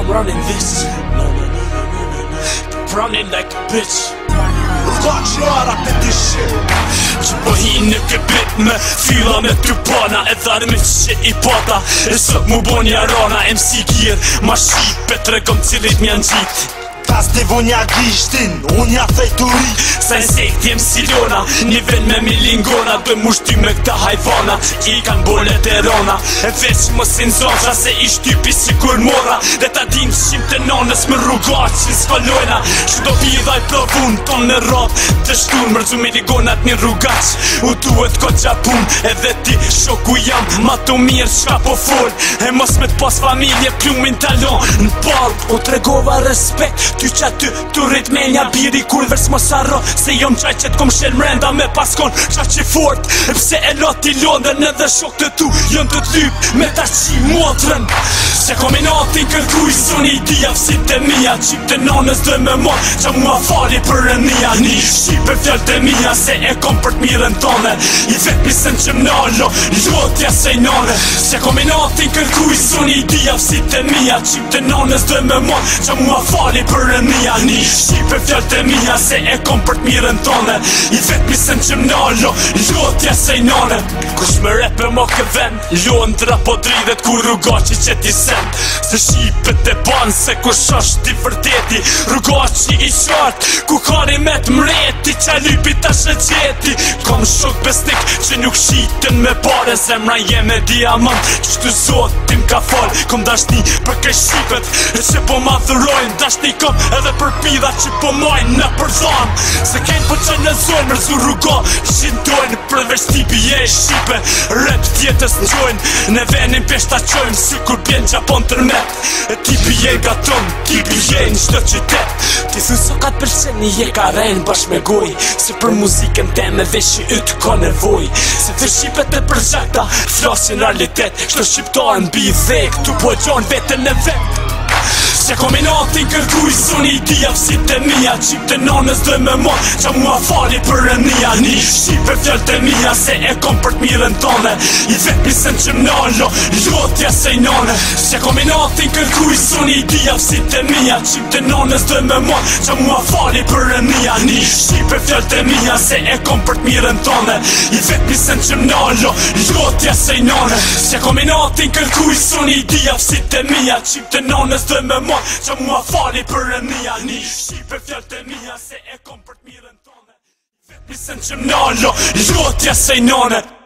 I'm running this. Running like a bitch. Rruga këtë shit Që po hi në këpit me fila me ty pana edhe armit që i pata e sot mu bo një rana MC Gear ma shipe të regom cilit mjanë gjit Tas të vonja gishtin, unë ja fejturi Sa insekt jem si lona, një vend me milingona Dë mu shty me këta hajvana, i kanë bolet e rona E veç më si nëzonqa se i shtypi si kur mora Dhe ta din qim të nonës më rrugat që s'falojna Që do vidhaj provun ton në rap të shtun Mërzu me ligonat një rrugat u duhet ko gjapun Edhe ti shoku jam, ma të mirë qka po fol E mos me t'pas familje plumin talon në palp U tregova respekt ty qa ty të rrit me nja biri kur vers mos arro Se jom qaj që t'kom shel mrenda me paskon qa që fort E pse e lot i Londën edhe shok të tu Jon të t'lyp me ta qi motrën Se kom i natin kërkuj zoni i dia fësit e mija Qip të nonës dhe me mon qa mua fali për e nia Një shqipe fjall të mija se e kom për t'mirën tone I vet misën që m'nallo lotja se i nane Se kom i natin kërkuj zoni i dia fësit e mija Qip të nonës dhe me mon qa mua fali për nia Një shqipe fjall të mija se e kom për t'mirën tone I vet misën që m'nallo lotja se i nane Kush me repe mo këven Londra po dridhet ku rrugaci që ti sen Se shqipet e ban se kush është i vërteti Rrugaci i qartë ku kari me t'mreti Qa lypi ta shëgjeti Kom shok besnik që nuk shiten me pare Zemra jeme diamant Qështu zotin ka fal Kom dashni për kë shqipet E që po ma dhurojnë Dashni kom edhe për pida që po mojnë në përdham Se kejnë po që në zonë mërzu rruga që ndojnë Përveç tipi je e shqipe Rap tjetës në gjojnë Në venin peshta qojnë Si kur bjen Gjapon tërmet E tipi je nga tonë Tipi je në qdo qytet Ti thu so ka t'pëlqen një je ka rejnë bash me goj Se për muzikën te me vesh i ytë ka nevoj Se të shqipet e përgjakta Flasin realitet Shto shqiptarën bi dhe Këtu po gjonë vetën e vetë Se kom i natin kërkuj zoni i dia fësit e mija Qip të nonës dhe me mon qa mua fali për e nia Një shqipe fjall të mija se e kom për t'mirën tone I vet misën që m'nallo lotja se i nane Se kom i natin kërkuj zoni i dia fësit e mija Qip të nonës dhe me mon qa mua fali për e nia Një shqipe fjall të mija se e kom për t'mirën tone I vet misën që m'nallo lotja se i nane Se kom i natin kërkuj zoni i dia fësit e mija Qip të nonës dhe me mon qa mua fali për e nia Një shqipe fjall të mija se e kom për t'mirën tone Vet misën që m'nallo lotja se i nane